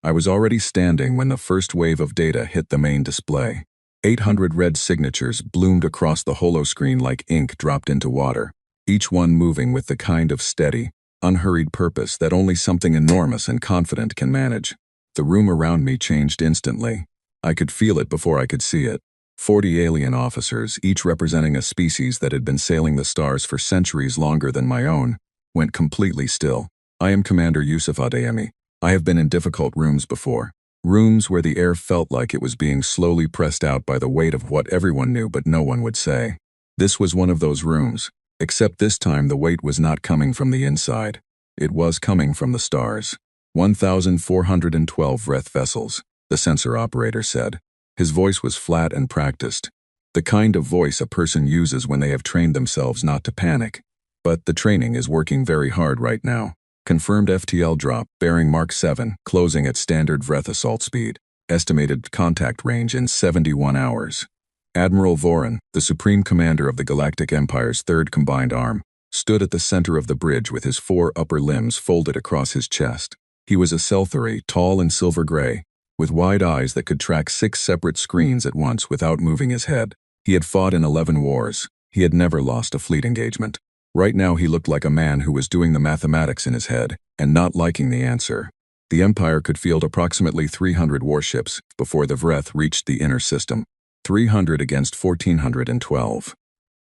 I was already standing when the first wave of data hit the main display. 800 red signatures bloomed across the holoscreen like ink dropped into water, each one moving with the kind of steady, unhurried purpose that only something enormous and confident can manage. The room around me changed instantly. I could feel it before I could see it. 40 alien officers, each representing a species that had been sailing the stars for centuries longer than my own, went completely still. I am Commander Yusuf Adeyemi. I have been in difficult rooms before. Rooms where the air felt like it was being slowly pressed out by the weight of what everyone knew but no one would say. This was one of those rooms, except this time the weight was not coming from the inside. It was coming from the stars. 1,412 Vreth vessels, the sensor operator said. His voice was flat and practiced. The kind of voice a person uses when they have trained themselves not to panic. But the training is working very hard right now. Confirmed FTL drop, bearing Mark 7, closing at standard Vreth assault speed. Estimated contact range in 71 hours. Admiral Voran, the Supreme Commander of the Galactic Empire's Third Combined Arm, stood at the center of the bridge with his 4 upper limbs folded across his chest. He was a Selthari, tall and silver gray, with wide eyes that could track 6 separate screens at once without moving his head. He had fought in 11 wars. He had never lost a fleet engagement. Right now he looked like a man who was doing the mathematics in his head and not liking the answer. The Empire could field approximately 300 warships before the Vreth reached the inner system. 300 against 1,412.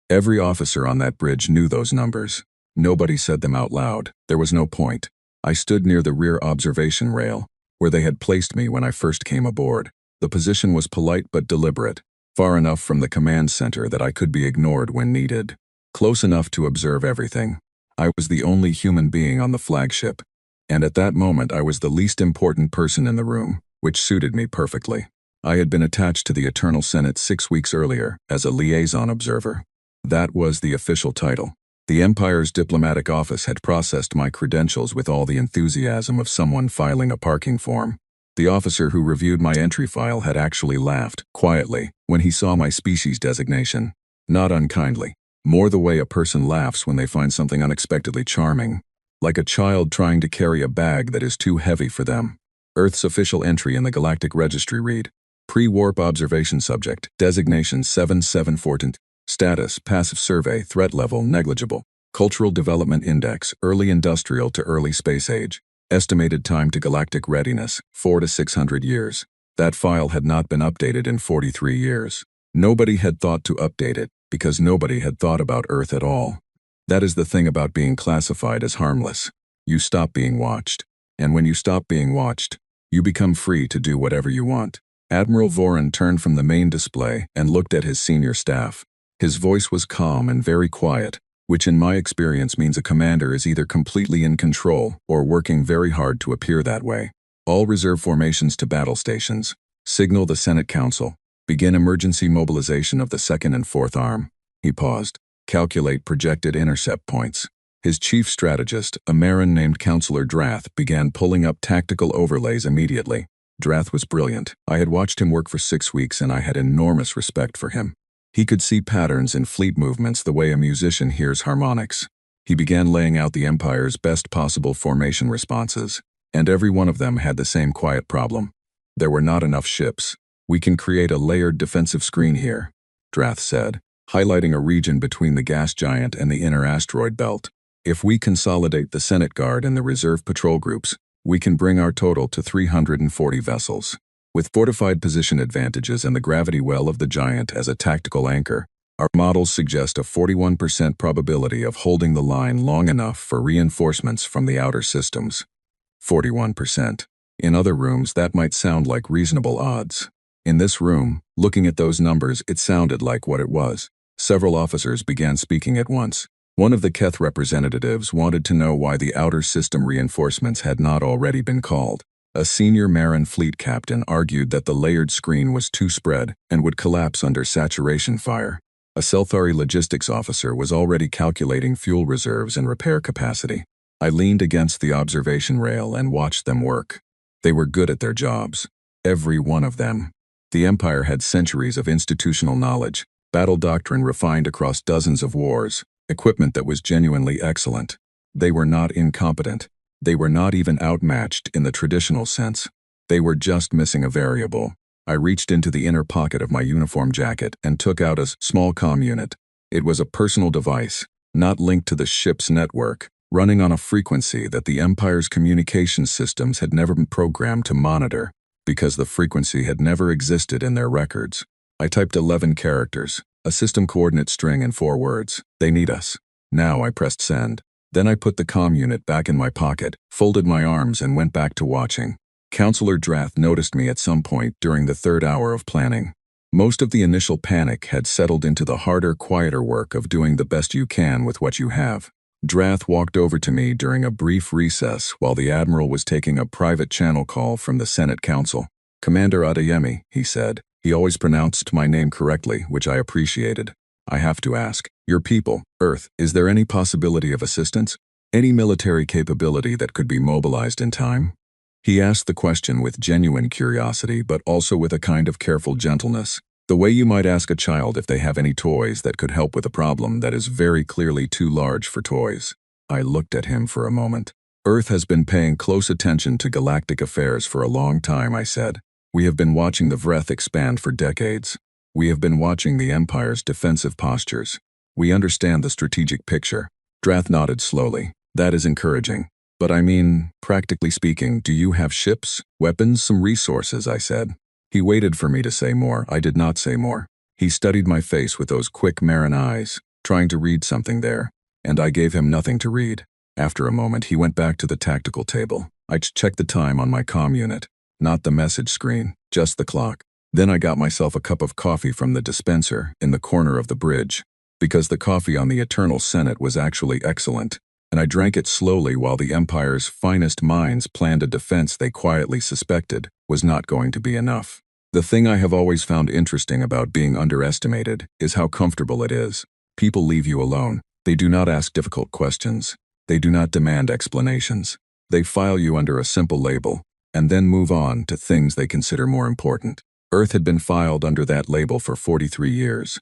Every officer on that bridge knew those numbers. Nobody said them out loud. There was no point. I stood near the rear observation rail, where they had placed me when I first came aboard. The position was polite but deliberate, far enough from the command center that I could be ignored when needed. Close enough to observe everything. I was the only human being on the flagship, and at that moment I was the least important person in the room, which suited me perfectly. I had been attached to the Eternal Senate 6 weeks earlier as a liaison observer. That was the official title. The Empire's diplomatic office had processed my credentials with all the enthusiasm of someone filing a parking form. The officer who reviewed my entry file had actually laughed, quietly, when he saw my species designation. Not unkindly. More the way a person laughs when they find something unexpectedly charming. Like a child trying to carry a bag that is too heavy for them. Earth's official entry in the Galactic Registry read: Pre-warp observation subject, designation 7714. Status, passive survey, threat level, negligible. Cultural development index, early industrial to early space age. Estimated time to galactic readiness, 400 to 600 years. That file had not been updated in 43 years. Nobody had thought to update it, because nobody had thought about Earth at all. That is the thing about being classified as harmless. You stop being watched. And when you stop being watched, you become free to do whatever you want. Admiral Voran turned from the main display and looked at his senior staff. His voice was calm and very quiet, which in my experience means a commander is either completely in control or working very hard to appear that way. All reserve formations to battle stations. Signal the Senate Council. Begin emergency mobilization of the 2nd and 4th Arm. He paused. Calculate projected intercept points. His chief strategist, a Marin named Counselor Drath, began pulling up tactical overlays immediately. Drath was brilliant. I had watched him work for 6 weeks and I had enormous respect for him. He could see patterns in fleet movements the way a musician hears harmonics. He began laying out the Empire's best possible formation responses, and every one of them had the same quiet problem. There were not enough ships. We can create a layered defensive screen here, Drath said, highlighting a region between the gas giant and the inner asteroid belt. If we consolidate the Senate Guard and the reserve patrol groups, we can bring our total to 340 vessels. With fortified position advantages and the gravity well of the giant as a tactical anchor, our models suggest a 41% probability of holding the line long enough for reinforcements from the outer systems. 41%. In other rooms, that might sound like reasonable odds. In this room, looking at those numbers, it sounded like what it was. Several officers began speaking at once. One of the Keth representatives wanted to know why the outer system reinforcements had not already been called. A senior Marin fleet captain argued that the layered screen was too spread and would collapse under saturation fire. A Selthari logistics officer was already calculating fuel reserves and repair capacity. I leaned against the observation rail and watched them work. They were good at their jobs. Every one of them. The Empire had centuries of institutional knowledge, battle doctrine refined across dozens of wars, equipment that was genuinely excellent. They were not incompetent. They were not even outmatched in the traditional sense. They were just missing a variable. I reached into the inner pocket of my uniform jacket and took out a small comm unit. It was a personal device, not linked to the ship's network, running on a frequency that the Empire's communication systems had never been programmed to monitor, because the frequency had never existed in their records. I typed 11 characters, a system coordinate string and 4 words. They need us. Now I pressed send. Then I put the comm unit back in my pocket, folded my arms and went back to watching. Counselor Drath noticed me at some point during the 3rd hour of planning. Most of the initial panic had settled into the harder, quieter work of doing the best you can with what you have. Drath walked over to me during a brief recess while the Admiral was taking a private channel call from the Senate Council. "Commander Adeyemi," he said. He always pronounced my name correctly, which I appreciated. "I have to ask, your people, Earth, is there any possibility of assistance? Any military capability that could be mobilized in time?" He asked the question with genuine curiosity, but also with a kind of careful gentleness, the way you might ask a child if they have any toys that could help with a problem that is very clearly too large for toys. I looked at him for a moment. "Earth has been paying close attention to galactic affairs for a long time," I said. "We have been watching the Vreth expand for decades. We have been watching the Empire's defensive postures. We understand the strategic picture." Drath nodded slowly. "That is encouraging. But I mean, practically speaking, do you have ships, weapons, some resources?" I said. He waited for me to say more. I did not say more. He studied my face with those quick Marin eyes, trying to read something there, and I gave him nothing to read. After a moment, he went back to the tactical table. I checked the time on my comm unit. Not the message screen, just the clock. Then I got myself a cup of coffee from the dispenser in the corner of the bridge, because the coffee on the Eternal Senate was actually excellent, and I drank it slowly while the Empire's finest minds planned a defense they quietly suspected was not going to be enough. The thing I have always found interesting about being underestimated is how comfortable it is. People leave you alone. They do not ask difficult questions. They do not demand explanations. They file you under a simple label, and then move on to things they consider more important. Earth had been filed under that label for 43 years.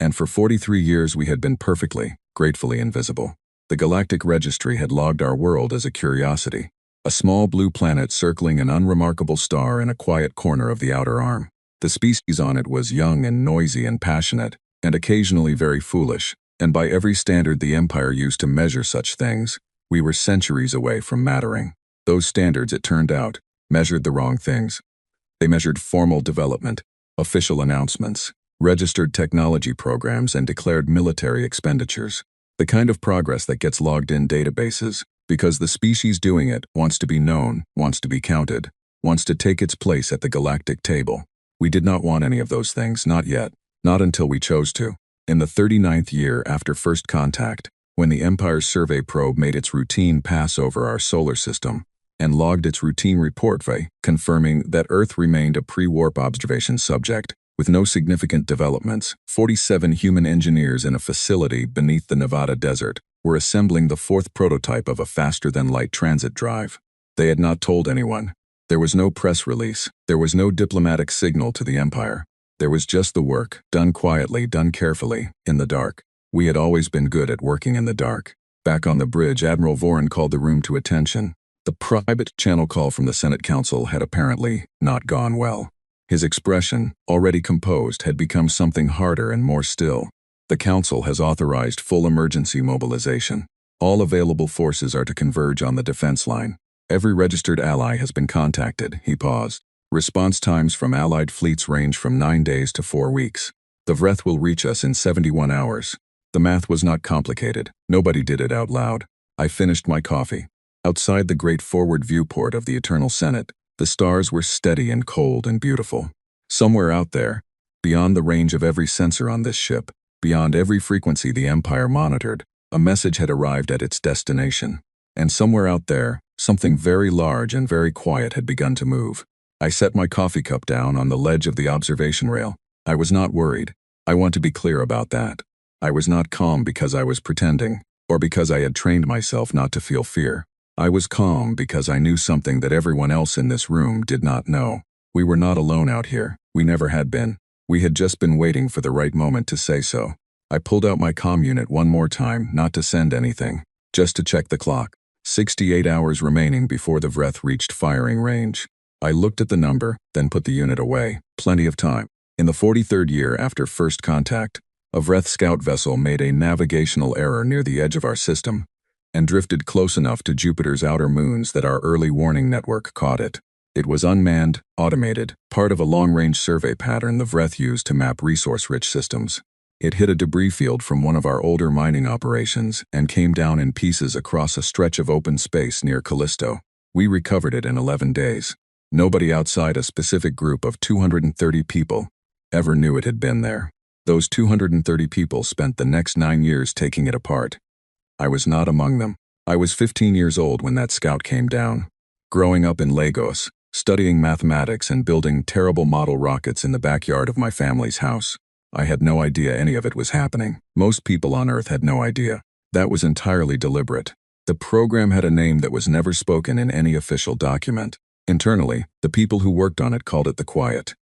And for 43 years we had been perfectly, gratefully invisible. The Galactic Registry had logged our world as a curiosity, a small blue planet circling an unremarkable star in a quiet corner of the outer arm. The species on it was young and noisy and passionate, and occasionally very foolish, and by every standard the Empire used to measure such things, we were centuries away from mattering. Those standards, it turned out, measured the wrong things. They measured formal development, official announcements, registered technology programs, and declared military expenditures. The kind of progress that gets logged in databases, because the species doing it wants to be known, wants to be counted, wants to take its place at the galactic table. We did not want any of those things, not yet, not until we chose to. In the 39th year after first contact, when the Empire's survey probe made its routine pass over our solar system, and logged its routine report confirming that Earth remained a pre-warp observation subject, with no significant developments, 47 human engineers in a facility beneath the Nevada desert were assembling the 4th prototype of a faster-than-light transit drive. They had not told anyone. There was no press release. There was no diplomatic signal to the Empire. There was just the work, done quietly, done carefully, in the dark. We had always been good at working in the dark. Back on the bridge, Admiral Voren called the room to attention. The private channel call from the Senate Council had apparently not gone well. His expression, already composed, had become something harder and more still. "The Council has authorized full emergency mobilization. All available forces are to converge on the defense line. Every registered ally has been contacted." He paused. "Response times from Allied fleets range from 9 days to 4 weeks. The Vreth will reach us in 71 hours. The math was not complicated. Nobody did it out loud. I finished my coffee. Outside the great forward viewport of the Eternal Senate, the stars were steady and cold and beautiful. Somewhere out there, beyond the range of every sensor on this ship, beyond every frequency the Empire monitored, a message had arrived at its destination. And somewhere out there, something very large and very quiet had begun to move. I set my coffee cup down on the ledge of the observation rail. I was not worried. I want to be clear about that. I was not calm because I was pretending, or because I had trained myself not to feel fear. I was calm because I knew something that everyone else in this room did not know. We were not alone out here. We never had been. We had just been waiting for the right moment to say so. I pulled out my comm unit one more time, not to send anything, just to check the clock. 68 hours remaining before the Vreth reached firing range. I looked at the number, then put the unit away. Plenty of time. In the 43rd year after first contact, a Vreth scout vessel made a navigational error near the edge of our system and drifted close enough to Jupiter's outer moons that our early warning network caught it. It was unmanned, automated, part of a long-range survey pattern the Vreth used to map resource-rich systems. It hit a debris field from one of our older mining operations and came down in pieces across a stretch of open space near Callisto. We recovered it in 11 days. Nobody outside a specific group of 230 people ever knew it had been there. Those 230 people spent the next 9 years taking it apart. I was not among them. I was 15 years old when that scout came down. Growing up in Lagos, studying mathematics and building terrible model rockets in the backyard of my family's house, I had no idea any of it was happening. Most people on Earth had no idea. That was entirely deliberate. The program had a name that was never spoken in any official document. Internally, the people who worked on it called it the Quiet,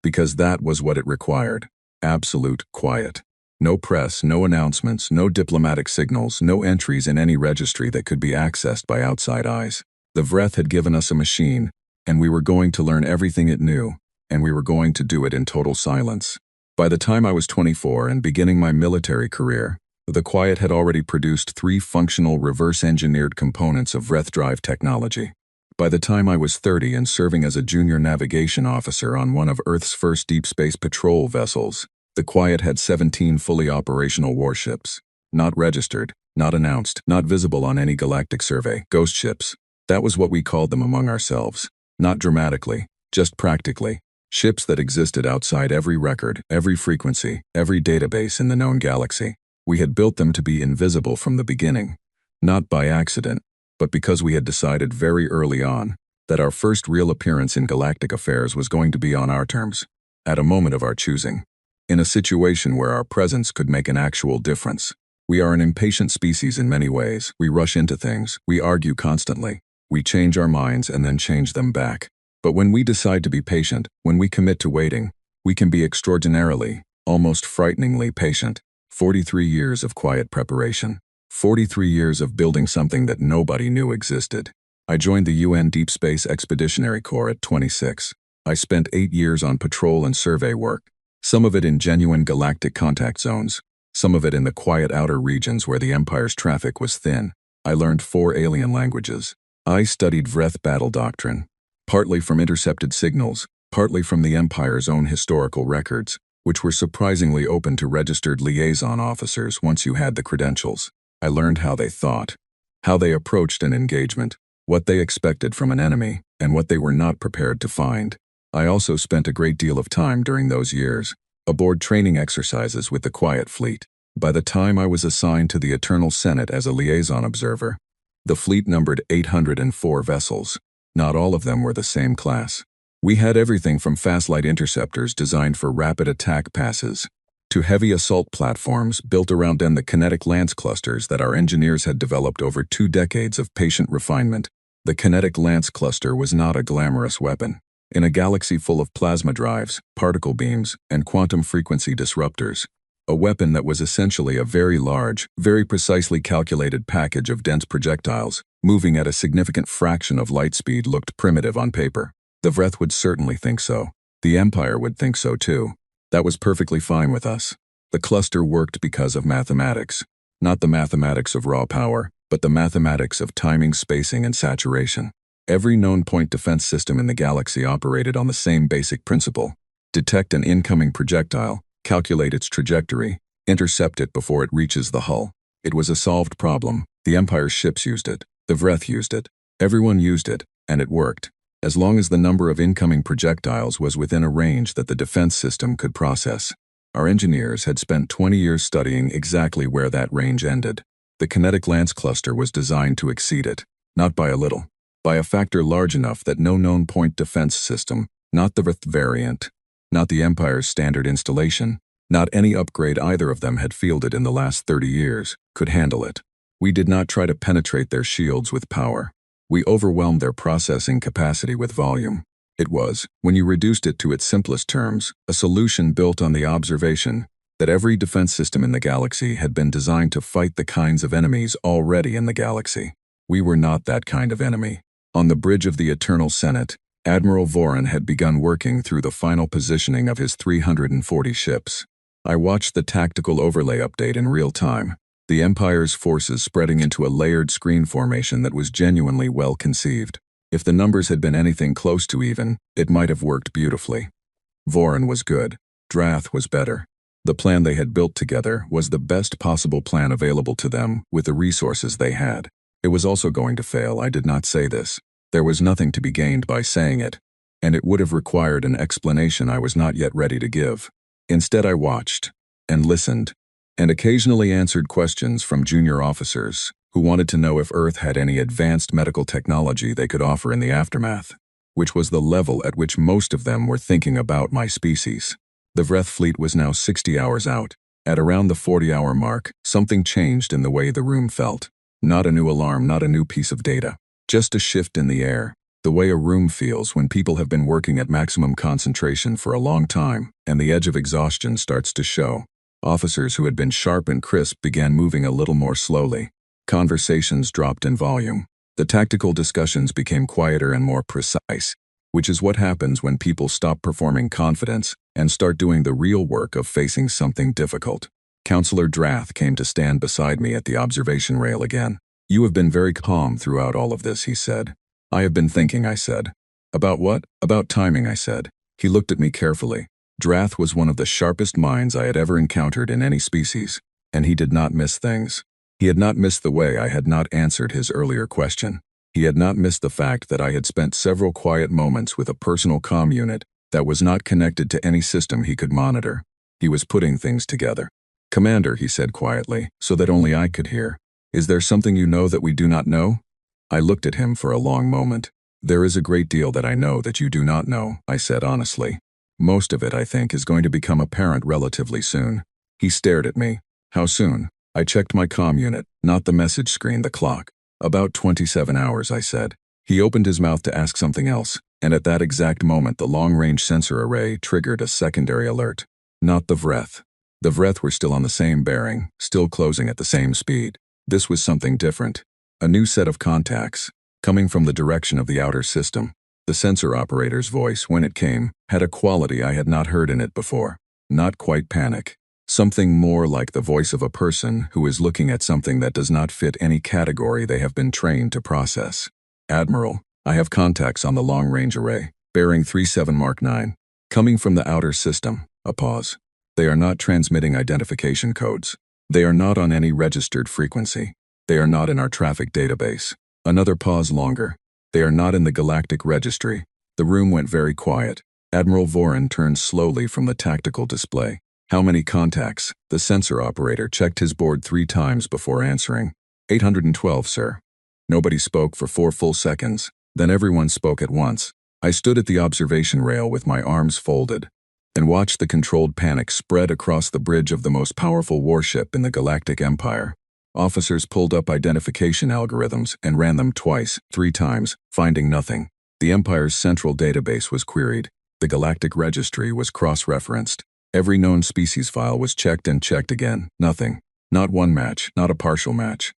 because that was what it required. Absolute quiet. No press, no announcements, no diplomatic signals, no entries in any registry that could be accessed by outside eyes. The Vreth had given us a machine, and we were going to learn everything it knew, and we were going to do it in total silence. By the time I was 24 and beginning my military career, the Quiet had already produced 3 functional reverse-engineered components of Vreth drive technology. By the time I was 30 and serving as a junior navigation officer on one of Earth's first deep space patrol vessels, the Quiet had 17 fully operational warships. Not registered, not announced, not visible on any galactic survey, ghost ships. That was what we called them among ourselves. Not dramatically, just practically. Ships that existed outside every record, every frequency, every database in the known galaxy. We had built them to be invisible from the beginning. Not by accident, but because we had decided very early on that our first real appearance in galactic affairs was going to be on our terms, at a moment of our choosing, in a situation where our presence could make an actual difference. We are an impatient species in many ways. We rush into things, we argue constantly, we change our minds and then change them back. But when we decide to be patient, when we commit to waiting, we can be extraordinarily, almost frighteningly patient. 43 years of quiet preparation. 43 years of building something that nobody knew existed. I joined the UN Deep Space Expeditionary Corps at 26. I spent 8 years on patrol and survey work, some of it in genuine galactic contact zones, some of it in the quiet outer regions where the Empire's traffic was thin. I learned 4 alien languages. I studied Vreth battle doctrine, partly from intercepted signals, partly from the Empire's own historical records, which were surprisingly open to registered liaison officers once you had the credentials. I learned how they thought, how they approached an engagement, what they expected from an enemy, and what they were not prepared to find. I also spent a great deal of time during those years aboard training exercises with the Quiet Fleet. By the time I was assigned to the Eternal Senate as a liaison observer, the fleet numbered 804 vessels. Not all of them were the same class. We had everything from fast light interceptors designed for rapid attack passes, to heavy assault platforms built around the kinetic lance clusters that our engineers had developed over 2 decades of patient refinement. The kinetic lance cluster was not a glamorous weapon. In a galaxy full of plasma drives, particle beams, and quantum frequency disruptors, a weapon that was essentially a very large, very precisely calculated package of dense projectiles, moving at a significant fraction of light speed, looked primitive on paper. The Vreth would certainly think so. The Empire would think so too. That was perfectly fine with us. The cluster worked because of mathematics. Not the mathematics of raw power, but the mathematics of timing, spacing, and saturation. Every known point defense system in the galaxy operated on the same basic principle. Detect an incoming projectile, calculate its trajectory, intercept it before it reaches the hull. It was a solved problem. The Empire's ships used it. The Vreth used it. Everyone used it, and it worked, as long as the number of incoming projectiles was within a range that the defense system could process. Our engineers had spent 20 years studying exactly where that range ended. The kinetic lance cluster was designed to exceed it, not by a little, by a factor large enough that no known point defense system, not the Vreth variant, not the Empire's standard installation, not any upgrade either of them had fielded in the last 30 years, could handle it. We did not try to penetrate their shields with power. We overwhelmed their processing capacity with volume. It was, when you reduced it to its simplest terms, a solution built on the observation that every defense system in the galaxy had been designed to fight the kinds of enemies already in the galaxy. We were not that kind of enemy. On the bridge of the Eternal Senate, Admiral Voron had begun working through the final positioning of his 340 ships. I watched the tactical overlay update in real time, the Empire's forces spreading into a layered screen formation that was genuinely well conceived. If the numbers had been anything close to even, it might have worked beautifully. Voron was good. Drath was better. The plan they had built together was the best possible plan available to them with the resources they had. It was also going to fail. I did not say this. There was nothing to be gained by saying it, and it would have required an explanation I was not yet ready to give. Instead, I watched and listened and occasionally answered questions from junior officers who wanted to know if Earth had any advanced medical technology they could offer in the aftermath, which was the level at which most of them were thinking about my species. The Vreth fleet was now 60 hours out. At around the 40-hour mark, something changed in the way the room felt. Not a new alarm, not a new piece of data. Just a shift in the air, the way a room feels when people have been working at maximum concentration for a long time and the edge of exhaustion starts to show. Officers who had been sharp and crisp began moving a little more slowly. Conversations dropped in volume. The tactical discussions became quieter and more precise, which is what happens when people stop performing confidence and start doing the real work of facing something difficult. Counselor Drath came to stand beside me at the observation rail again. "You have been very calm throughout all of this," he said. "I have been thinking," I said. "About what?" "About timing," I said. He looked at me carefully. Drath was one of the sharpest minds I had ever encountered in any species, and he did not miss things. He had not missed the way I had not answered his earlier question. He had not missed the fact that I had spent several quiet moments with a personal comm unit that was not connected to any system he could monitor. He was putting things together. "Commander," he said quietly, so that only I could hear, "is there something you know that we do not know?" I looked at him for a long moment. "There is a great deal that I know that you do not know," I said honestly. "Most of it, I think, is going to become apparent relatively soon." He stared at me. "How soon?" I checked my comm unit, not the message screen, the clock. "About 27 hours, I said. He opened his mouth to ask something else, and at that exact moment the long-range sensor array triggered a secondary alert. Not the Vreth. The Vreth were still on the same bearing, still closing at the same speed. This was something different. A new set of contacts, coming from the direction of the outer system. The sensor operator's voice, when it came, had a quality I had not heard in it before. Not quite panic. Something more like the voice of a person who is looking at something that does not fit any category they have been trained to process. "Admiral, I have contacts on the long-range array, bearing 37 Mark 9. Coming from the outer system." A pause. "They are not transmitting identification codes. They are not on any registered frequency. They are not in our traffic database." Another pause longer. "They are not in the Galactic Registry." The room went very quiet. Admiral Voron turned slowly from the tactical display. "How many contacts?" The sensor operator checked his board 3 times before answering. 812, sir." Nobody spoke for 4 full seconds. Then everyone spoke at once. I stood at the observation rail with my arms folded and watched the controlled panic spread across the bridge of the most powerful warship in the Galactic Empire. Officers pulled up identification algorithms and ran them twice, 3 times, finding nothing. The Empire's central database was queried. The Galactic Registry was cross-referenced. Every known species file was checked and checked again. Nothing. Not one match, not a partial match.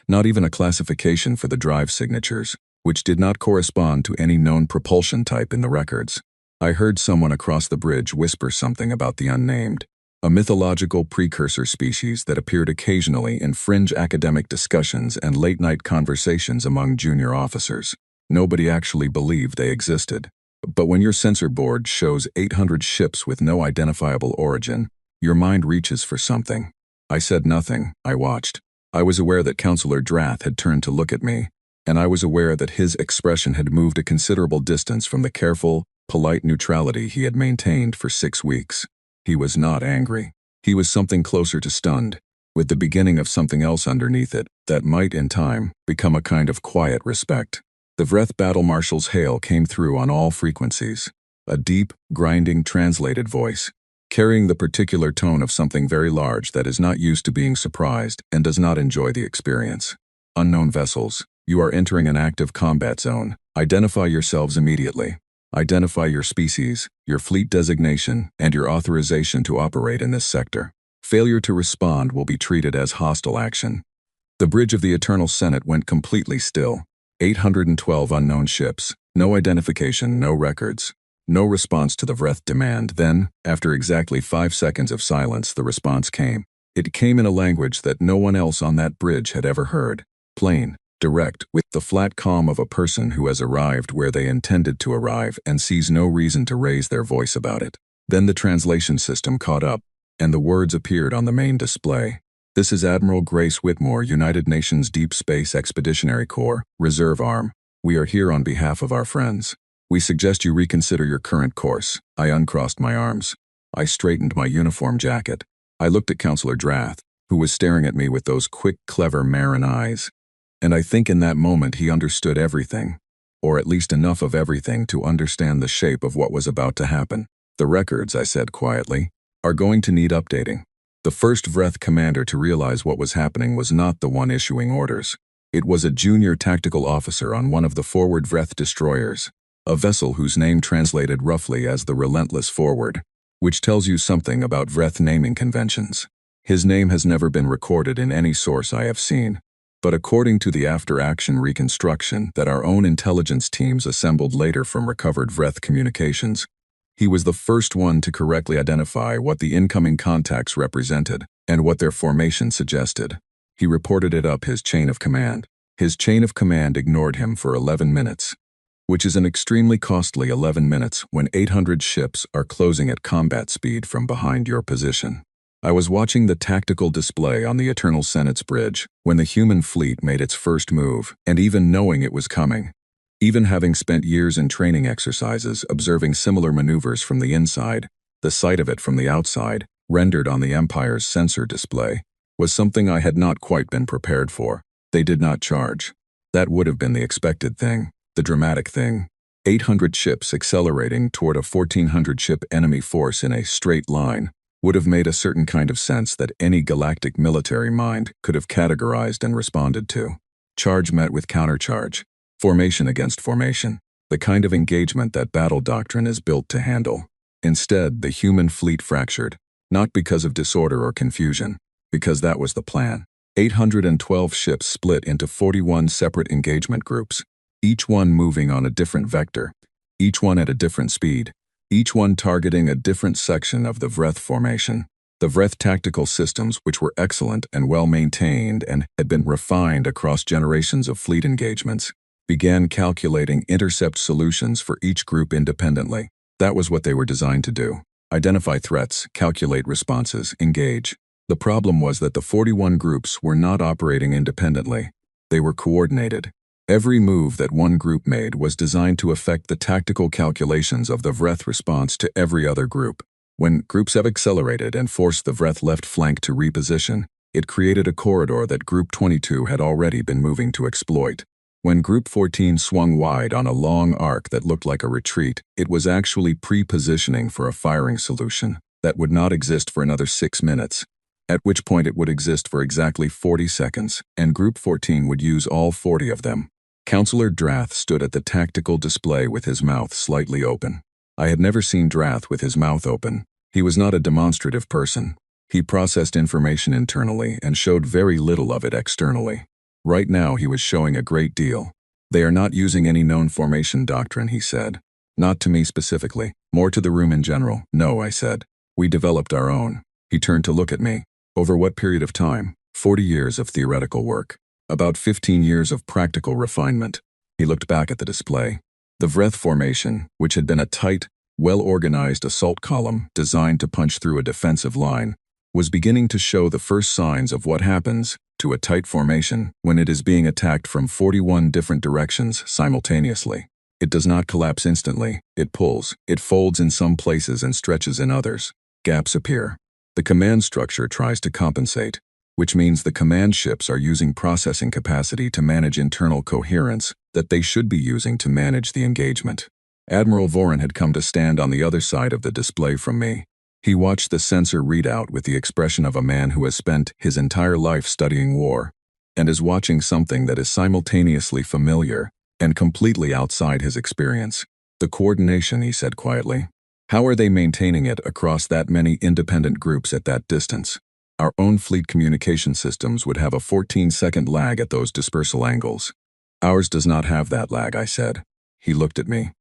Not even a classification for the drive signatures, which did not correspond to any known propulsion type in the records. I heard someone across the bridge whisper something about the unnamed, a mythological precursor species that appeared occasionally in fringe academic discussions and late-night conversations among junior officers. Nobody actually believed they existed. But when your sensor board shows 800 ships with no identifiable origin, your mind reaches for something. I said nothing. I watched. I was aware that Counselor Drath had turned to look at me, and I was aware that his expression had moved a considerable distance from the careful, polite neutrality he had maintained for 6 weeks. He was not angry. He was something closer to stunned, with the beginning of something else underneath it that might, in time, become a kind of quiet respect. The Vreth Battle Marshal's hail came through on all frequencies, a deep, grinding, translated voice, carrying the particular tone of something very large that is not used to being surprised and does not enjoy the experience. "Unknown vessels, you are entering an active combat zone. Identify yourselves immediately. Identify your species, your fleet designation, and your authorization to operate in this sector. Failure to respond will be treated as hostile action." The bridge of the Eternal Senate went completely still. 812 unknown ships, No identification, no records. No response to the Vreth demand. Then, after exactly 5 seconds of silence, the response came. It came in a language that no one else on that bridge had ever heard. Plain, direct, with the flat calm of a person who has arrived where they intended to arrive and sees no reason to raise their voice about it. Then the translation system caught up, and the words appeared on the main display. This is Admiral Grace Whitmore, United Nations Deep Space Expeditionary Corps, Reserve Arm. We are here on behalf of our friends. We suggest you reconsider your current course. I uncrossed my arms. I straightened my uniform jacket. I looked at Counselor Drath, who was staring at me with those quick, clever Marin eyes. And I think in that moment he understood everything, or at least enough of everything to understand the shape of what was about to happen. The records, I said quietly, are going to need updating. The first Vreth commander to realize what was happening was not the one issuing orders. It was a junior tactical officer on one of the forward Vreth destroyers, a vessel whose name translated roughly as the Relentless Forward, which tells you something about Vreth naming conventions. His name has never been recorded in any source I have seen, but according to the after-action reconstruction that our own intelligence teams assembled later from recovered Vreth communications, he was the first one to correctly identify what the incoming contacts represented and what their formation suggested. He reported it up his chain of command. His chain of command ignored him for 11 minutes, which is an extremely costly 11 minutes when 800 ships are closing at combat speed from behind your position. I was watching the tactical display on the Eternal Senate's bridge when the human fleet made its first move, and even knowing it was coming, even having spent years in training exercises observing similar maneuvers from the inside, the sight of it from the outside, rendered on the Empire's sensor display, was something I had not quite been prepared for. They did not charge. That would have been the expected thing, the dramatic thing. 800 ships accelerating toward a 1,400-ship enemy force in a straight line would have made a certain kind of sense that any galactic military mind could have categorized and responded to. Charge met with countercharge, formation against formation, the kind of engagement that battle doctrine is built to handle. Instead, the human fleet fractured, not because of disorder or confusion, because that was the plan. 812 ships split into 41 separate engagement groups, each one moving on a different vector, each one at a different speed, each one targeting a different section of the Vreth formation. The Vreth tactical systems, which were excellent and well-maintained and had been refined across generations of fleet engagements, began calculating intercept solutions for each group independently. That was what they were designed to do. Identify threats, calculate responses, engage. The problem was that the 41 groups were not operating independently. They were coordinated. Every move that one group made was designed to affect the tactical calculations of the Vreth response to every other group. When groups have accelerated and forced the Vreth left flank to reposition, it created a corridor that Group 22 had already been moving to exploit. When Group 14 swung wide on a long arc that looked like a retreat, it was actually pre-positioning for a firing solution that would not exist for another 6 minutes, at which point it would exist for exactly 40 seconds, and Group 14 would use all 40 of them. Counselor Drath stood at the tactical display with his mouth slightly open. I had never seen Drath with his mouth open. He was not a demonstrative person. He processed information internally and showed very little of it externally. Right now he was showing a great deal. They are not using any known formation doctrine, he said. Not to me specifically, more to the room in general. No, I said. We developed our own. He turned to look at me. Over what period of time? 40 years of theoretical work. About 15 years of practical refinement. He looked back at the display. The Vreth formation, which had been a tight, well-organized assault column designed to punch through a defensive line, was beginning to show the first signs of what happens to a tight formation when it is being attacked from 41 different directions simultaneously. It does not collapse instantly. It pulls, it folds in some places and stretches in others. Gaps appear. The command structure tries to compensate, which means the command ships are using processing capacity to manage internal coherence that they should be using to manage the engagement. Admiral Voran had come to stand on the other side of the display from me. He watched the sensor readout with the expression of a man who has spent his entire life studying war and is watching something that is simultaneously familiar and completely outside his experience. The coordination, he said quietly. How are they maintaining it across that many independent groups at that distance? Our own fleet communication systems would have a 14-second lag at those dispersal angles. Ours does not have that lag, I said. He looked at me.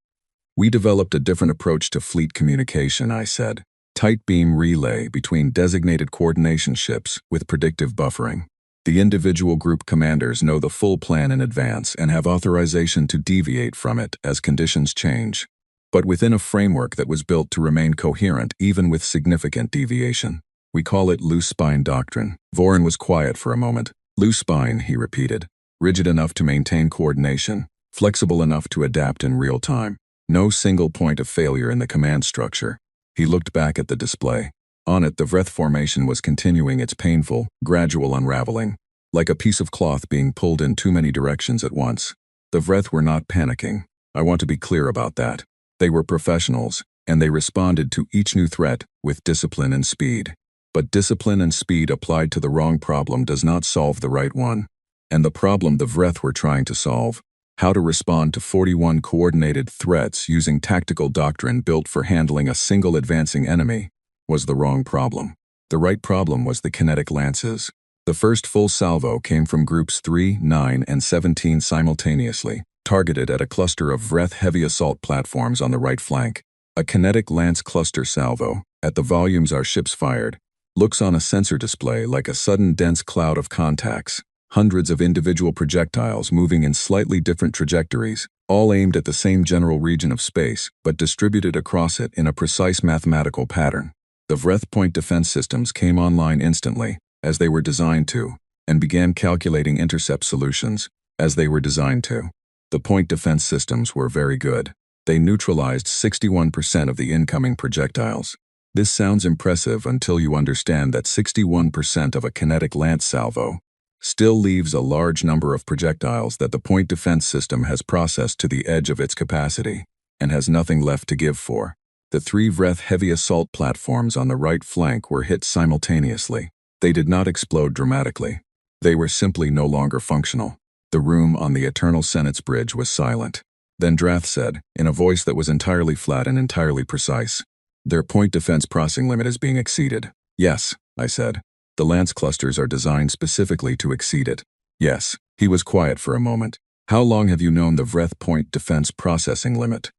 We developed a different approach to fleet communication, I said. Tight beam relay between designated coordination ships with predictive buffering. The individual group commanders know the full plan in advance and have authorization to deviate from it as conditions change, but within a framework that was built to remain coherent even with significant deviation. We call it loose spine doctrine. Vorin was quiet for a moment. Loose spine, he repeated. Rigid enough to maintain coordination, flexible enough to adapt in real time. No single point of failure in the command structure. He looked back at the display. On it, the Vreth formation was continuing its painful, gradual unraveling, like a piece of cloth being pulled in too many directions at once. The Vreth were not panicking. I want to be clear about that. They were professionals, and they responded to each new threat with discipline and speed. But discipline and speed applied to the wrong problem does not solve the right one. And the problem the Vreth were trying to solve, how to respond to 41 coordinated threats using tactical doctrine built for handling a single advancing enemy, was the wrong problem. The right problem was the kinetic lances. The first full salvo came from groups 3, 9, and 17 simultaneously, targeted at a cluster of Vreth heavy assault platforms on the right flank. A kinetic lance cluster salvo, at the volumes our ships fired, looks on a sensor display like a sudden dense cloud of contacts, hundreds of individual projectiles moving in slightly different trajectories, all aimed at the same general region of space, but distributed across it in a precise mathematical pattern. The Vreth point defense systems came online instantly, as they were designed to, and began calculating intercept solutions, as they were designed to. The point defense systems were very good. They neutralized 61% of the incoming projectiles. This sounds impressive until you understand that 61% of a kinetic lance salvo still leaves a large number of projectiles that the point defense system has processed to the edge of its capacity, and has nothing left to give for. The 3 Vreth heavy assault platforms on the right flank were hit simultaneously. They did not explode dramatically. They were simply no longer functional. The room on the Eternal Senate's bridge was silent. Then Drath said, in a voice that was entirely flat and entirely precise, "Their point defense processing limit is being exceeded." "Yes," I said. "The lance clusters are designed specifically to exceed it." "Yes." He was quiet for a moment. "How long have you known the Vreth point defense processing limit?"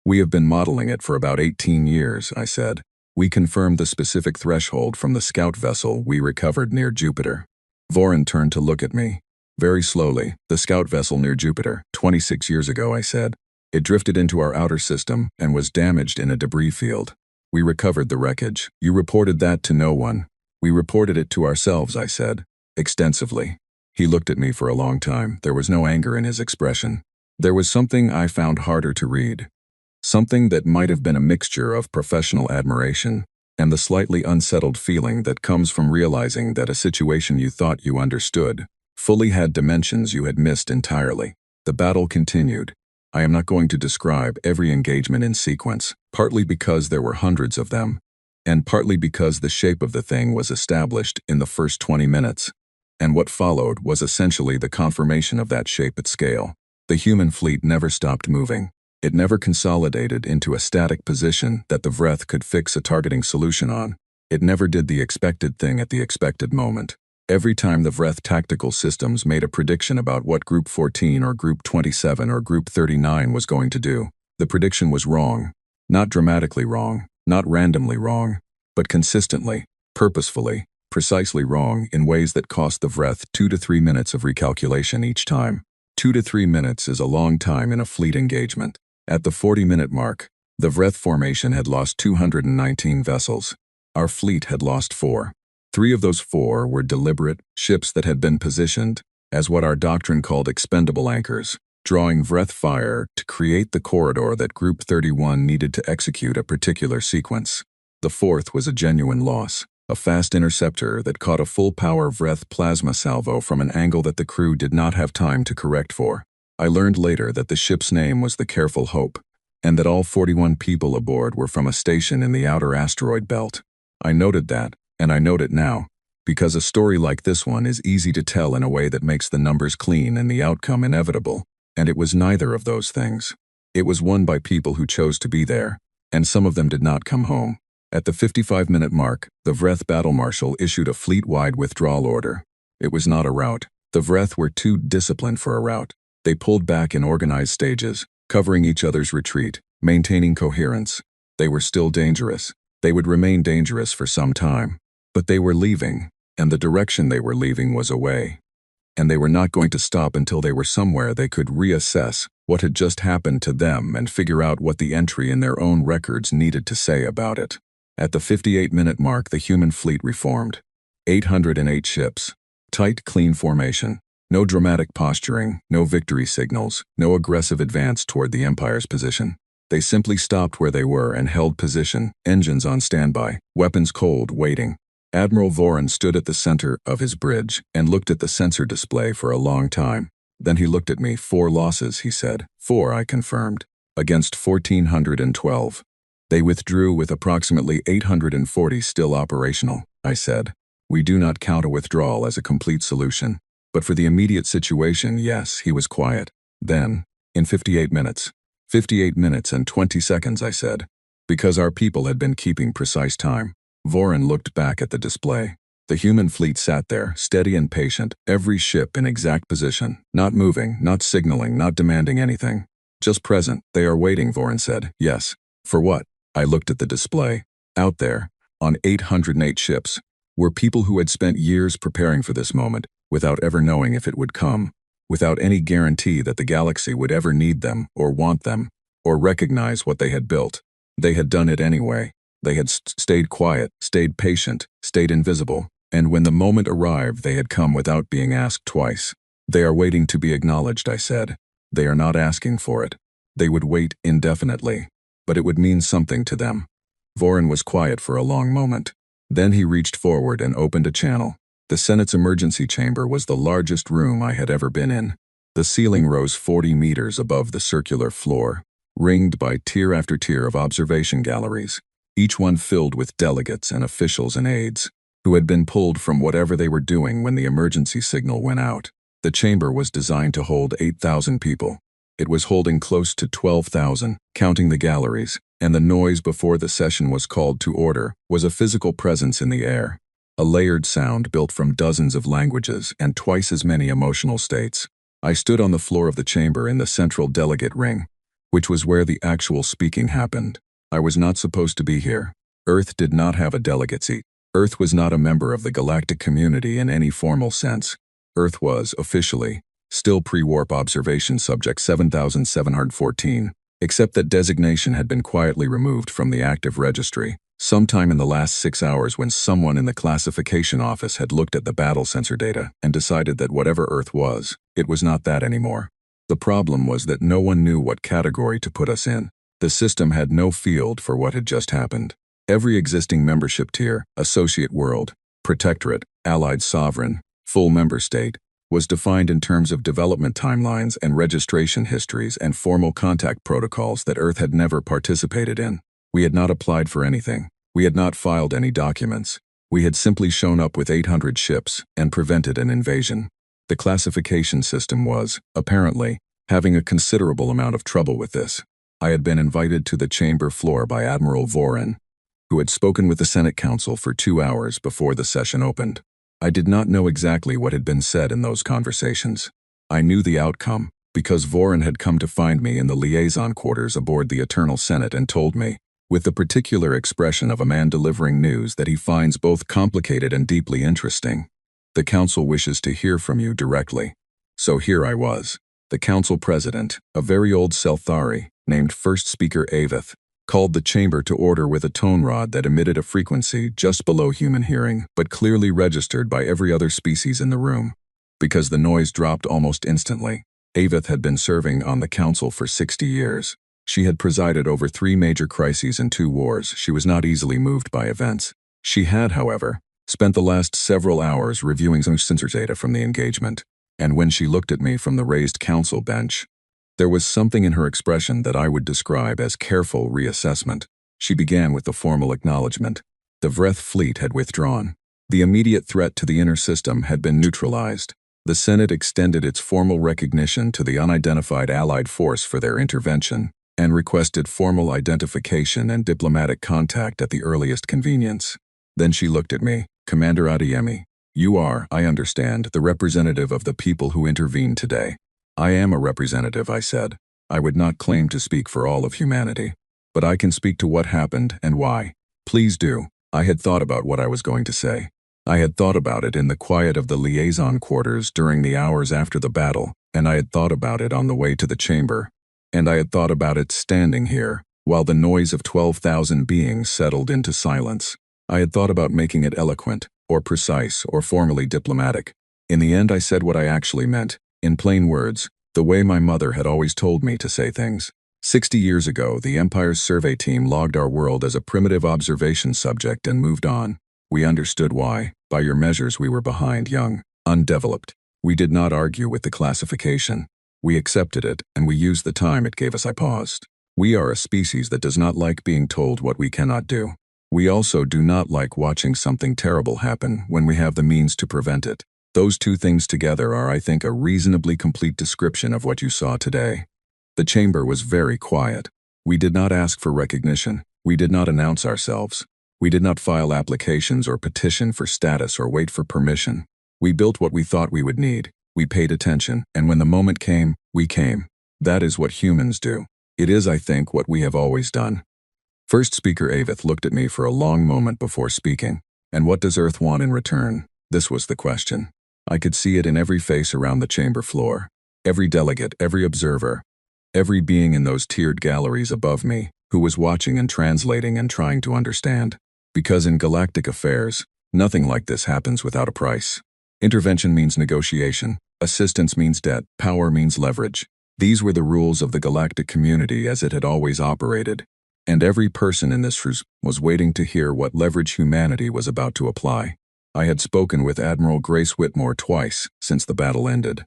"We have been modeling it for about 18 years, I said. "We confirmed the specific threshold from the scout vessel we recovered near Jupiter." Vorin turned to look at me. Very slowly, "The scout vessel near Jupiter, 26 years ago," I said. "It drifted into our outer system and was damaged in a debris field. We recovered the wreckage. You reported that to no one." "We reported it to ourselves," I said. "Extensively." He looked at me for a long time. There was no anger in his expression. There was something I found harder to read. Something that might have been a mixture of professional admiration and the slightly unsettled feeling that comes from realizing that a situation you thought you understood fully had dimensions you had missed entirely. The battle continued. I am not going to describe every engagement in sequence, partly because there were hundreds of them, and partly because the shape of the thing was established in the first 20 minutes, and what followed was essentially the confirmation of that shape at scale. The human fleet never stopped moving. It never consolidated into a static position that the Vreth could fix a targeting solution on. It never did the expected thing at the expected moment. Every time the Vreth tactical systems made a prediction about what Group 14 or Group 27 or Group 39 was going to do, the prediction was wrong. Not dramatically wrong, not randomly wrong, but consistently, purposefully, precisely wrong in ways that cost the Vreth 2 to 3 minutes of recalculation each time. 2 to 3 minutes is a long time in a fleet engagement. At the 40-minute mark, the Vreth formation had lost 219 vessels. Our fleet had lost 4. 3 of those 4 were deliberate ships that had been positioned as what our doctrine called expendable anchors, drawing Vreth fire to create the corridor that Group 31 needed to execute a particular sequence. The 4th was a genuine loss, a fast interceptor that caught a full-power Vreth plasma salvo from an angle that the crew did not have time to correct for. I learned later that the ship's name was the Careful Hope, and that all 41 people aboard were from a station in the outer asteroid belt. I noted that, and I note it now, because a story like this one is easy to tell in a way that makes the numbers clean and the outcome inevitable, and it was neither of those things. It was won by people who chose to be there, and some of them did not come home. At the 55-minute mark, the Vreth Battle Marshal issued a fleet-wide withdrawal order. It was not a rout. The Vreth were too disciplined for a rout. They pulled back in organized stages, covering each other's retreat, maintaining coherence. They were still dangerous. They would remain dangerous for some time. But they were leaving, and the direction they were leaving was away. And they were not going to stop until they were somewhere they could reassess what had just happened to them and figure out what the entry in their own records needed to say about it. At the 58-minute mark, the human fleet reformed. 808 ships. Tight, clean formation. No dramatic posturing, no victory signals, no aggressive advance toward the Empire's position. They simply stopped where they were and held position, engines on standby, weapons cold, waiting. Admiral Voran stood at the center of his bridge and looked at the sensor display for a long time. Then he looked at me. 4 losses, he said. 4, I confirmed. Against 1,412. They withdrew with approximately 840 still operational, I said. We do not count a withdrawal as a complete solution. But for the immediate situation, yes, he was quiet. Then, in 58 minutes. 58 minutes and 20 seconds, I said. Because our people had been keeping precise time. Voran looked back at the display. The human fleet sat there, steady and patient, every ship in exact position, not moving, not signaling, not demanding anything. Just present. They are waiting, Voran said. Yes. For what? I looked at the display. Out there, on 808 ships, were people who had spent years preparing for this moment, without ever knowing if it would come, without any guarantee that the galaxy would ever need them, or want them, or recognize what they had built. They had done it anyway. They had stayed quiet, stayed patient, stayed invisible, and when the moment arrived, they had come without being asked twice. They are waiting to be acknowledged, I said. They are not asking for it. They would wait indefinitely, but it would mean something to them. Voran was quiet for a long moment. Then he reached forward and opened a channel. The Senate's emergency chamber was the largest room I had ever been in. The ceiling rose 40 meters above the circular floor, ringed by tier after tier of observation galleries, each one filled with delegates and officials and aides, who had been pulled from whatever they were doing when the emergency signal went out. The chamber was designed to hold 8,000 people. It was holding close to 12,000, counting the galleries, and the noise before the session was called to order was a physical presence in the air, a layered sound built from dozens of languages and twice as many emotional states. I stood on the floor of the chamber in the central delegate ring, which was where the actual speaking happened. I was not supposed to be here. Earth did not have a delegate seat. Earth was not a member of the galactic community in any formal sense. Earth was, officially, still pre-warp observation subject 7714, except that designation had been quietly removed from the active registry, sometime in the last 6 hours when someone in the classification office had looked at the battle sensor data and decided that whatever Earth was, it was not that anymore. The problem was that no one knew what category to put us in. The system had no field for what had just happened. Every existing membership tier, associate world, protectorate, allied sovereign, full member state, was defined in terms of development timelines and registration histories and formal contact protocols that Earth had never participated in. We had not applied for anything. We had not filed any documents. We had simply shown up with 800 ships and prevented an invasion. The classification system was, apparently, having a considerable amount of trouble with this. I had been invited to the chamber floor by Admiral Voran, who had spoken with the Senate Council for 2 hours before the session opened. I did not know exactly what had been said in those conversations. I knew the outcome, because Voran had come to find me in the liaison quarters aboard the Eternal Senate and told me, with the particular expression of a man delivering news that he finds both complicated and deeply interesting, "The Council wishes to hear from you directly." So here I was. The Council President, a very old Selthari, named First Speaker Avith, called the chamber to order with a tone rod that emitted a frequency just below human hearing, but clearly registered by every other species in the room. Because the noise dropped almost instantly, Avith had been serving on the council for 60 years. She had presided over 3 major crises and 2 wars. She was not easily moved by events. She had, however, spent the last several hours reviewing some sensor data from the engagement, and when she looked at me from the raised council bench, there was something in her expression that I would describe as careful reassessment. She began with the formal acknowledgement. The Vreth fleet had withdrawn. The immediate threat to the inner system had been neutralized. The Senate extended its formal recognition to the unidentified Allied force for their intervention, and requested formal identification and diplomatic contact at the earliest convenience. Then she looked at me. "Commander Adeyemi, you are, I understand, the representative of the people who intervened today." "I am a representative," I said. I would not claim to speak for all of humanity. But I can speak to what happened and why. Please do. I had thought about what I was going to say. I had thought about it in the quiet of the liaison quarters during the hours after the battle, and I had thought about it on the way to the chamber. And I had thought about it standing here, while the noise of 12,000 beings settled into silence. I had thought about making it eloquent, or precise, or formally diplomatic. In the end, I said what I actually meant, in plain words, the way my mother had always told me to say things. 60 years ago, the Empire's survey team logged our world as a primitive observation subject and moved on. We understood why. By your measures, we were behind, young, undeveloped. We did not argue with the classification. We accepted it, and we used the time it gave us. I paused. We are a species that does not like being told what we cannot do. We also do not like watching something terrible happen when we have the means to prevent it. Those two things together are, I think, a reasonably complete description of what you saw today. The chamber was very quiet. We did not ask for recognition. We did not announce ourselves. We did not file applications or petition for status or wait for permission. We built what we thought we would need. We paid attention, and when the moment came, we came. That is what humans do. It is, I think, what we have always done. First speaker Avith looked at me for a long moment before speaking. And what does Earth want in return? This was the question. I could see it in every face around the chamber floor. Every delegate, every observer, every being in those tiered galleries above me, who was watching and translating and trying to understand. Because in galactic affairs, nothing like this happens without a price. Intervention means negotiation. Assistance means debt. Power means leverage. These were the rules of the galactic community as it had always operated. And every person in this room was waiting to hear what leverage humanity was about to apply. I had spoken with Admiral Grace Whitmore twice since the battle ended,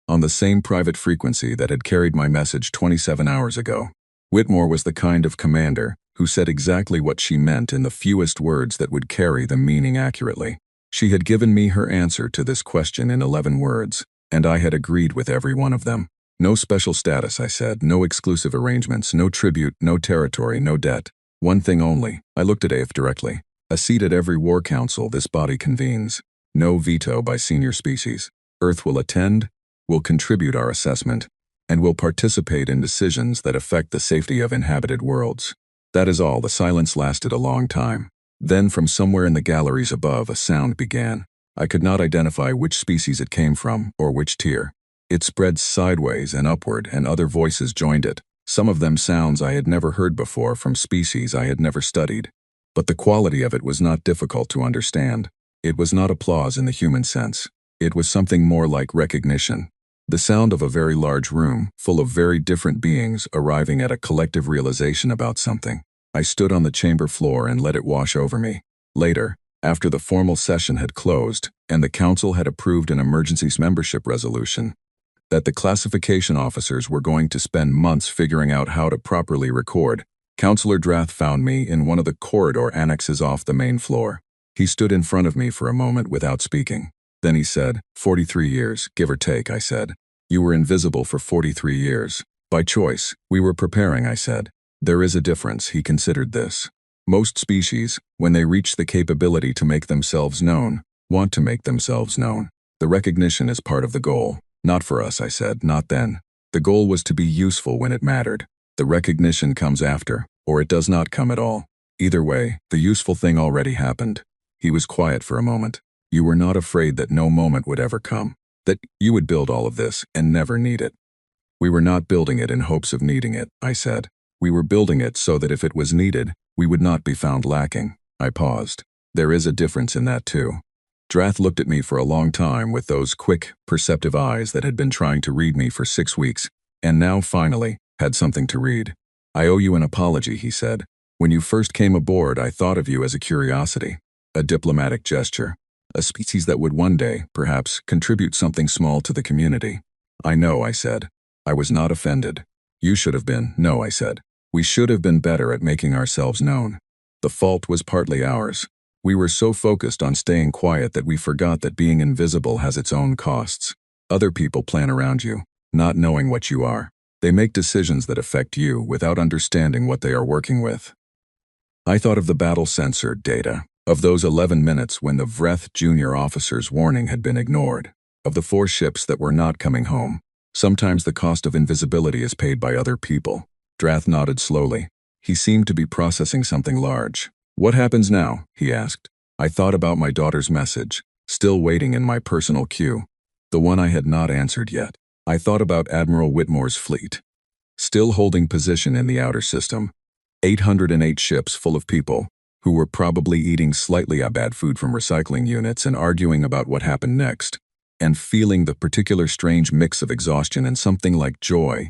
on the same private frequency that had carried my message 27 hours ago. Whitmore was the kind of commander who said exactly what she meant in the fewest words that would carry the meaning accurately. She had given me her answer to this question in 11 words, and I had agreed with every one of them. No special status, I said, no exclusive arrangements, no tribute, no territory, no debt. One thing only. I looked at Aeth directly. A seat at every war council this body convenes. No veto by senior species. Earth will attend, will contribute our assessment, and will participate in decisions that affect the safety of inhabited worlds. That is all. The silence lasted a long time. Then from somewhere in the galleries above, a sound began. I could not identify which species it came from, or which tier. It spread sideways and upward, and other voices joined it. Some of them sounds I had never heard before from species I had never studied. But the quality of it was not difficult to understand. It was not applause in the human sense. It was something more like recognition. The sound of a very large room, full of very different beings arriving at a collective realization about something. I stood on the chamber floor and let it wash over me. Later, after the formal session had closed, and the council had approved an emergency membership resolution, that the classification officers were going to spend months figuring out how to properly record, Counselor Drath found me in one of the corridor annexes off the main floor. He stood in front of me for a moment without speaking. Then he said, 43 years, give or take, I said. You were invisible for 43 years. By choice. We were preparing, I said. There is a difference, he considered this. Most species, when they reach the capability to make themselves known, want to make themselves known. The recognition is part of the goal. Not for us, I said, not then. The goal was to be useful when it mattered. The recognition comes after, or it does not come at all. Either way, the useful thing already happened. He was quiet for a moment. You were not afraid that no moment would ever come, that you would build all of this and never need it. We were not building it in hopes of needing it, I said. We were building it so that if it was needed, we would not be found lacking. I paused. There is a difference in that too. Drath looked at me for a long time with those quick, perceptive eyes that had been trying to read me for 6 weeks, and now, finally, had something to read. I owe you an apology, he said. When you first came aboard, I thought of you as a curiosity, a diplomatic gesture, a species that would one day, perhaps, contribute something small to the community. I know, I said. I was not offended. You should have been. No, I said. We should have been better at making ourselves known. The fault was partly ours. We were so focused on staying quiet that we forgot that being invisible has its own costs. Other people plan around you, not knowing what you are. They make decisions that affect you without understanding what they are working with. I thought of the battle sensor data, of those 11 minutes when the Vreth junior officer's warning had been ignored, of the 4 ships that were not coming home. Sometimes the cost of invisibility is paid by other people. Drath nodded slowly. He seemed to be processing something large. What happens now? He asked. I thought about my daughter's message, still waiting in my personal queue. The one I had not answered yet. I thought about Admiral Whitmore's fleet, still holding position in the outer system. 808 ships full of people, who were probably eating slightly bad food from recycling units and arguing about what happened next, and feeling the particular strange mix of exhaustion and something like joy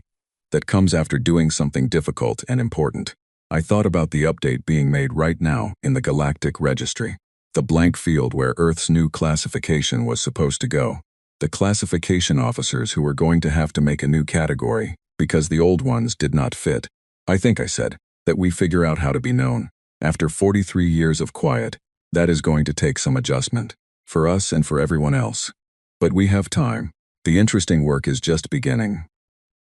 that comes after doing something difficult and important. I thought about the update being made right now in the Galactic Registry, the blank field where Earth's new classification was supposed to go. The classification officers who were going to have to make a new category because the old ones did not fit. I think I said that we figure out how to be known. After 43 years of quiet, that is going to take some adjustment, for us and for everyone else. But we have time. The interesting work is just beginning.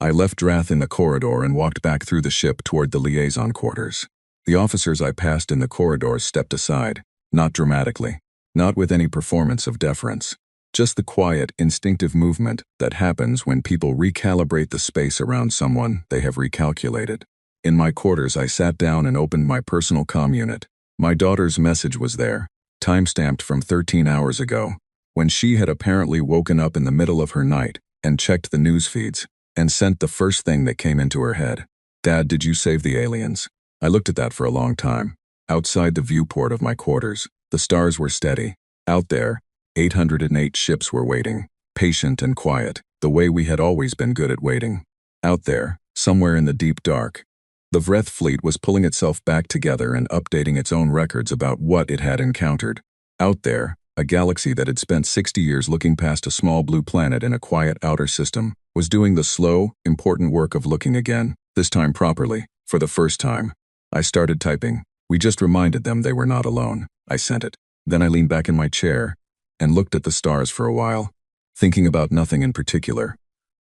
I left Drath in the corridor and walked back through the ship toward the liaison quarters. The officers I passed in the corridors stepped aside, not dramatically, not with any performance of deference. Just the quiet, instinctive movement that happens when people recalibrate the space around someone they have recalculated. In my quarters, I sat down and opened my personal comm unit. My daughter's message was there, time-stamped from 13 hours ago, when she had apparently woken up in the middle of her night and checked the news feeds and sent the first thing that came into her head. Dad, did you save the aliens? I looked at that for a long time. Outside the viewport of my quarters, the stars were steady. Out there, 808 ships were waiting, patient and quiet, the way we had always been good at waiting. Out there, somewhere in the deep dark, the Vreth fleet was pulling itself back together and updating its own records about what it had encountered. Out there, a galaxy that had spent 60 years looking past a small blue planet in a quiet outer system was doing the slow, important work of looking again, this time properly, for the first time. I started typing. We just reminded them they were not alone. I sent it. Then I leaned back in my chair and looked at the stars for a while, thinking about nothing in particular,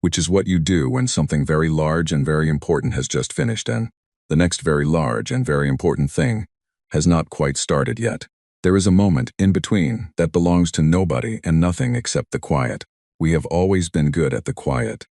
which is what you do when something very large and very important has just finished and the next very large and very important thing has not quite started yet. There is a moment in between that belongs to nobody and nothing except the quiet. We have always been good at the quiet.